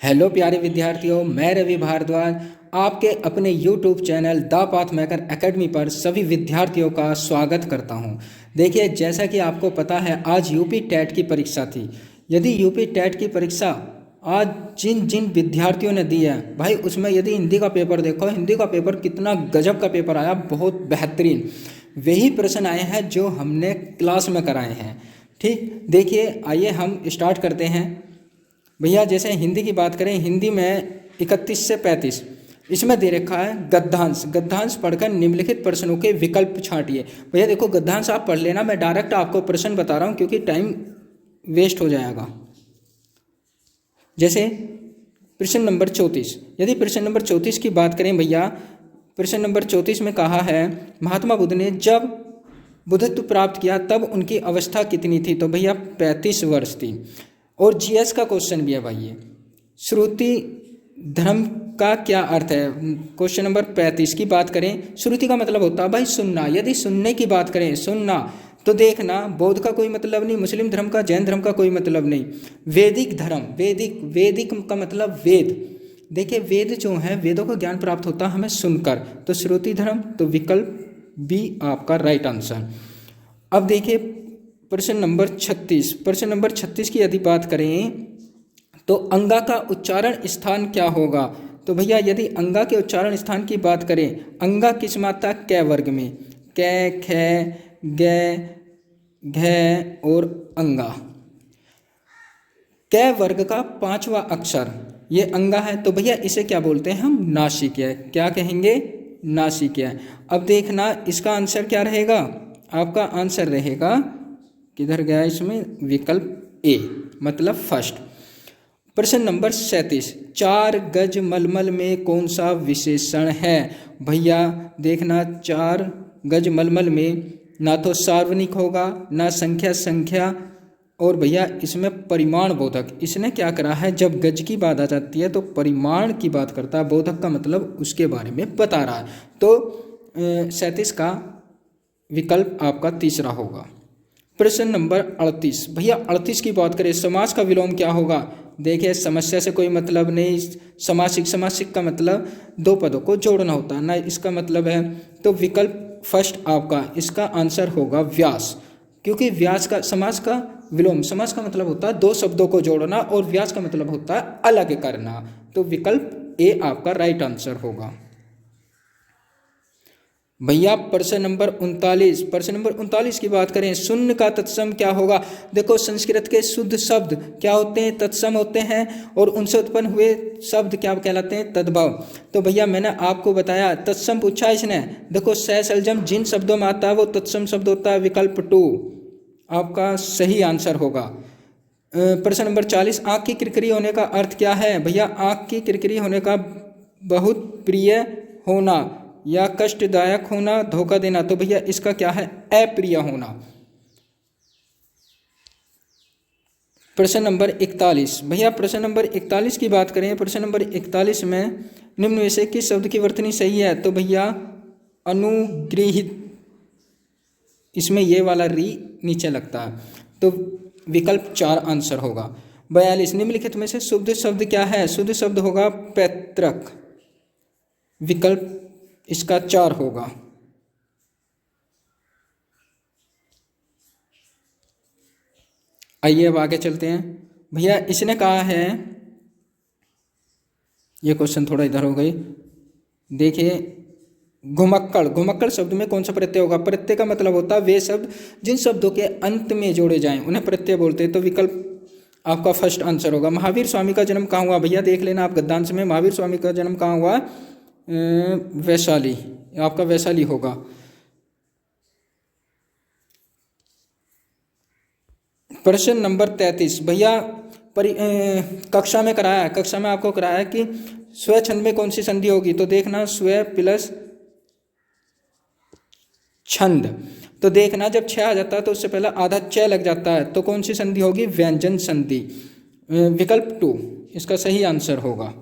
Hello प्यारे विद्यार्थियों, मैं रवि भारद्वाज आपके अपने YouTube channel the path maker academy पर सभी विद्यार्थियों का स्वागत करता हूं। देखिए, जैसा कि आपको पता है आज यूपी टेट की परीक्षा थी। यदि यूपी टेट की परीक्षा आज जिन जिन विद्यार्थियों ने दी है भाई, उसमें यदि हिंदी का पेपर देखो, हिंदी का पेपर कितना गजब का पेपर आया, बहुत बेहतरीन। वही प्रश्न आए हैं जो हमने क्लास में कराए हैं। ठीक, देखिए आइए हम स्टार्ट करते हैं। भैया जैसे हिंदी की बात करें, हिंदी में 31 से 35 इसमें दे रखा है गद्यांश। गद्यांश पढ़कर निम्नलिखित प्रश्नों के विकल्प छांटिए। भैया देखो, गद्यांश आप पढ़ लेना, मैं डायरेक्ट आपको प्रश्न बता रहा हूँ क्योंकि टाइम वेस्ट हो जाएगा। जैसे प्रश्न नंबर 34, यदि प्रश्न नंबर 34 की बात करें भैया, प्रश्न नंबर 34 में कहा है महात्मा बुद्ध ने जब बुद्धत्व प्राप्त किया तब उनकी अवस्था कितनी थी? तो भैया 35 वर्ष थी। और जीएस का क्वेश्चन भी है भाई ये, श्रुति धर्म का क्या अर्थ है? क्वेश्चन नंबर 35 की बात करें, श्रुति का मतलब होता है भाई सुनना। यदि सुनने की बात करें, सुनना, तो देखना बौद्ध का कोई मतलब नहीं, मुस्लिम धर्म का, जैन धर्म का कोई मतलब नहीं। वैदिक धर्म, वैदिक का मतलब वेद। देखिए वेद जो है, वेदों को ज्ञान प्राप्त होता है हमें सुनकर, तो श्रुति धर्म, तो विकल्प बी आपका राइट आंसर। अब देखिए प्रश्न नंबर 36, प्रश्न नंबर 36 की यदि बात करें तो अंगा का उच्चारण स्थान क्या होगा? तो भैया यदि अंगा के उच्चारण स्थान की बात करें, अंगा किस मात्रा कै वर्ग में? कै, खे, गे, घे और अंगा। कै वर्ग का 5वां अक्षर ये अंगा है, तो भैया इसे क्या बोलते हैं हम? नासिक्य। क्या कहेंगे? नासिक्य। अब देखना इसका आंसर क्या रहेगा? आपका आंसर रहेगा, किधर गया इसमें, विकल्प ए मतलब फर्स्ट। प्रश्न नंबर 37, 4 गज मलमल में कौन सा विशेषण है? भैया देखना, 4 गज मलमल में ना तो सार्वनिक होगा, ना संख्या, और भैया इसमें परिमाण बोधक। इसने क्या करा है, जब गज की बात आ जाती है तो परिमाण की बात करता है, बोधक का मतलब उसके बारे में बता रहा है। तो 37 का विकल्प आपका तीसरा होगा। प्रश्न नंबर 38, भैया 38 की बात करें, समास का विलोम क्या होगा? देखिए समस्या से कोई मतलब नहीं, समासिक का मतलब दो पदों को जोड़ना होता है ना, इसका मतलब है। तो विकल्प फर्स्ट आपका, इसका आंसर होगा व्यास। क्योंकि व्यास का समास का विलोम, समास का मतलब होता है दो शब्दों को जोड़ना और व्यास का मतलब होता है अलग करना। तो विकल्प ए आपका राइट आंसर होगा। भैया प्रश्न नंबर 39, प्रश्न नंबर 39 की बात करें, शून्य का तत्सम क्या होगा? देखो संस्कृत के शुद्ध शब्द क्या होते हैं? तत्सम होते हैं, और उनसे उत्पन्न हुए शब्द क्या कहलाते हैं? तद्भव। तो भैया मैंने आपको बताया तत्सम पूछा इसने, देखो सैसलजम जिन शब्दों में आता है वो तत्सम शब्द होता है, विकल्प 2 आपका सही आंसर होगा। प्रश्न नंबर 40, आँख की किरकिरी होने का अर्थ क्या है? भैया आँख की किरकिरी होने का बहुत प्रिय होना या कष्टदायक होना, धोखा देना। तो भैया इसका क्या है? अप्रिय होना। प्रश्न नंबर 41, भैया प्रश्न नंबर 41 की बात करें, प्रश्न नंबर 41 में निम्न में से किस शब्द की वर्तनी सही है? तो भैया अनुगृहित, इसमें ये वाला री नीचे लगता है, तो विकल्प 4 आंसर होगा। 42, निम्नलिखित में से शुद्ध शब्द क्या है? शुद्ध शब्द होगा पैतृक, विकल्प इसका 4 होगा। आइए अब आगे चलते हैं। भैया इसने कहा है, ये क्वेश्चन थोड़ा इधर हो गई, देखिए घुमक्कड़, घुमक्कड़ शब्द में कौन सा प्रत्यय होगा? प्रत्यय का मतलब होता है वे शब्द जिन शब्दों के अंत में जोड़े जाएं उन्हें प्रत्यय बोलते हैं, तो विकल्प आपका फर्स्ट आंसर होगा। महावीर स्वामी का जन्म कहाँ हुआ? भैया देख लेना आप गद्यांश में, महावीर स्वामी का जन्म कहाँ हुआ? वैशाली, आपका वैशाली होगा। प्रश्न नंबर 33, भैया कक्षा में कराया है, कक्षा में आपको कराया है कि स्व छंद में कौन सी संधि होगी? तो देखना स्व प्लस छंद, तो देखना जब 6 आ जाता है तो उससे पहले आधा च लग जाता है, तो कौन सी संधि होगी? व्यंजन संधि, विकल्प 2 इसका सही आंसर होगा।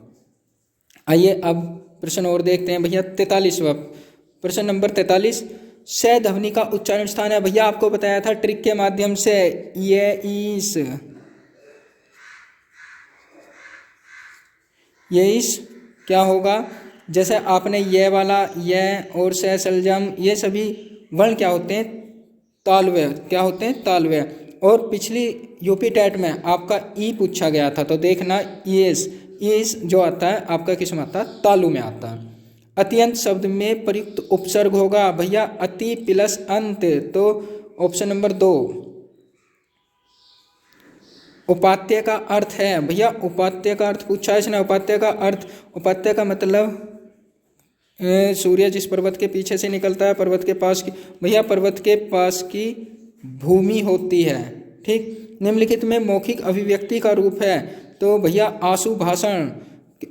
आइए अब प्रश्न और देखते हैं भैया 43वां प्रश्न नंबर 43, स ध्वनि का उच्चारण स्थान है। भैया आपको बताया था ट्रिक के माध्यम से, ये ईस ये इस क्या होगा, जैसे आपने ये वाला ये और से सलजम ये सभी वर्ण क्या होते हैं, तालव्य, क्या होते हैं, तालव्य। और पिछली यूपी टेट में आपका ई पूछा गया था, तो देखना ईस जो आता है आपका किस में आता है, तालु में आता है। अत्यंत शब्द में प्रयुक्त उपसर्ग होगा भैया अति प्लस अंत, तो ऑप्शन नंबर 2। उपात्य का अर्थ है भैया, उपात्य का अर्थ पूछा है इसने। उपात्य का अर्थ, उपात्य का मतलब सूर्य जिस पर्वत के पीछे से निकलता है, पर्वत के पास की, भैया पर्वत के पास की भूमि होती है। ठीक, निम्नलिखित में मौखिक अभिव्यक्ति का रूप है, तो भैया आशु भाषण।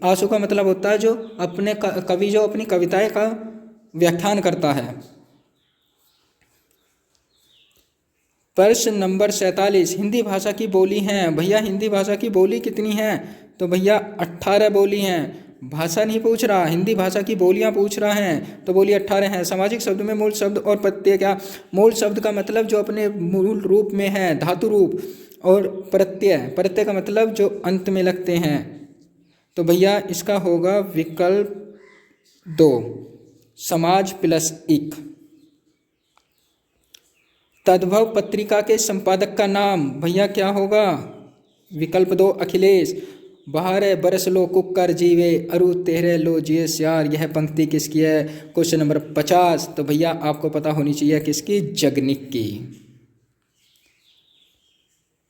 आशु का मतलब होता है जो अपने कवि जो अपनी कविताएं का व्याख्यान करता है। प्रश्न नंबर 47, हिंदी भाषा की बोली हैं भैया, हिंदी भाषा की बोली कितनी है, तो भैया 18 बोली हैं। भाषा नहीं पूछ रहा, हिंदी भाषा की बोलियां पूछ रहा है, तो बोली 18 हैं। सामाजिक शब्द में मूल शब्द और प्रत्यय क्या, मूल शब्द का मतलब जो अपने मूल रूप में है धातु रूप, और प्रत्यय का मतलब जो अंत में लगते हैं, तो भैया इसका होगा विकल्प 2 समाज प्लस इक। तद्भव पत्रिका के संपादक का नाम भैया क्या होगा, विकल्प 2 अखिलेश। बाहर बरस लो कुकर जीवे अरु तेरे लो जिए श्यार, यह पंक्ति किसकी है, क्वेश्चन नंबर 50, तो भैया आपको पता होनी चाहिए किसकी, जगनिक की।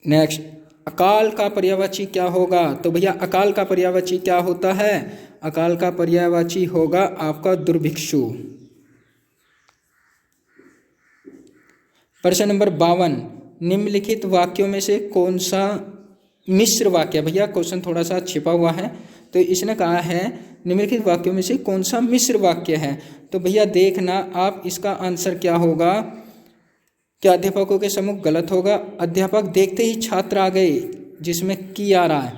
नेक्स्ट, अकाल का पर्यायवाची क्या होगा, तो भैया अकाल का पर्यायवाची क्या होता है, अकाल का पर्यायवाची होगा आपका दुर्भिक्षु। प्रश्न नंबर 52, निम्नलिखित वाक्यों में से कौन सा मिश्र वाक्य, भैया क्वेश्चन थोड़ा सा छिपा हुआ है, तो इसने कहा है निम्नलिखित वाक्यों में से कौन सा मिश्र वाक्य है, तो भैया देखना आप इसका आंसर क्या होगा। क्या अध्यापकों के सम्मुख गलत होगा, अध्यापक देखते ही छात्र आ गए, जिसमें की आ रहा है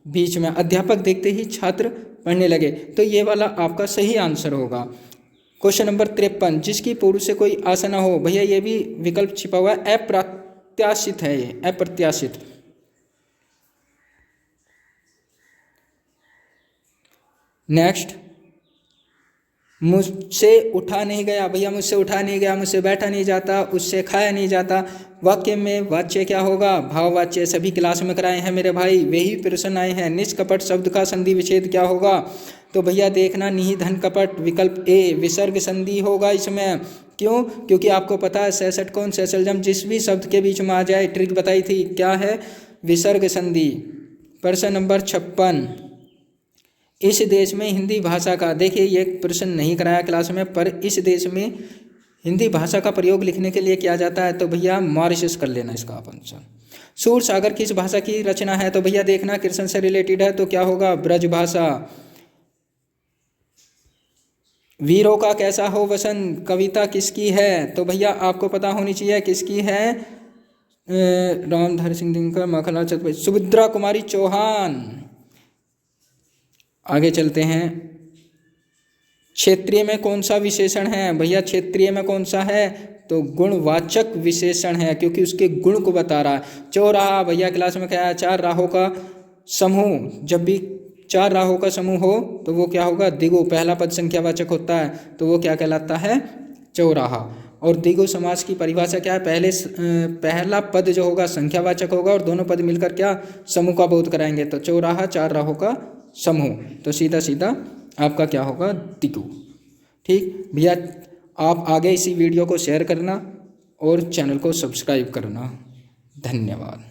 बीच में, अध्यापक देखते ही छात्र पढ़ने लगे, तो ये वाला आपका सही आंसर होगा। क्वेश्चन नंबर 53, जिसकी पूर्व से कोई आशा न हो, भैया ये भी विकल्प छिपा हुआ है, अप्रत्याशित है ये, अप्रत्याशित। नेक्स्ट, मुझसे उठा नहीं गया, भैया मुझसे उठा नहीं गया, मुझसे बैठा नहीं जाता, उससे खाया नहीं जाता। वाक्य में वाच्य क्या होगा, भाववाच्य। सभी क्लास में कराए हैं मेरे भाई, वे ही प्रश्न आए हैं। निष्कपट शब्द का संधि विच्छेद क्या होगा, तो भैया देखना निहि धन कपट, विकल्प ए विसर्ग संधि होगा इसमें। क्यों, क्योंकि आपको पता है 66 कौन सैसलजम जिस भी शब्द के बीच में आ जाए, ट्रिक बताई थी, क्या है, विसर्ग संधि। प्रश्न नंबर 56, इस देश में हिंदी भाषा का, देखिए ये प्रश्न नहीं कराया क्लास में, पर इस देश में हिंदी भाषा का प्रयोग लिखने के लिए किया जाता है, तो भैया मॉरिशस कर लेना इसका आप आंसर। सूर सागर किस भाषा की रचना है, तो भैया देखना कृष्ण से रिलेटेड है, तो क्या होगा, ब्रज भाषा। वीरों का कैसा हो वसन कविता किसकी है, तो भैया आपको पता होनी चाहिए किसकी है, रामधारी सिंह दिनकर, माखनलाल चतुर्वेदी, सुभद्रा कुमारी चौहान। आगे चलते हैं, क्षेत्रीय में कौन सा विशेषण है, भैया क्षेत्रीय में कौन सा है, तो गुणवाचक विशेषण है, क्योंकि उसके गुण को बता रहा है। चौराहा, भैया क्लास में क्या है, 4 राहों का समूह, जब भी 4 राहों का समूह हो तो वो क्या होगा, दिगु। पहला पद संख्यावाचक होता है, तो वो क्या कहलाता है, चौराहा। और द्विगु समास की परिभाषा क्या है, पहला पद जो होगा संख्यावाचक होगा और दोनों पद मिलकर क्या, समूह का बोध कराएंगे, तो चौराहा 4 राहों का समूह, तो सीधा सीधा आपका क्या होगा, दिगु। ठीक भैया, आप आगे इसी वीडियो को शेयर करना और चैनल को सब्सक्राइब करना। धन्यवाद।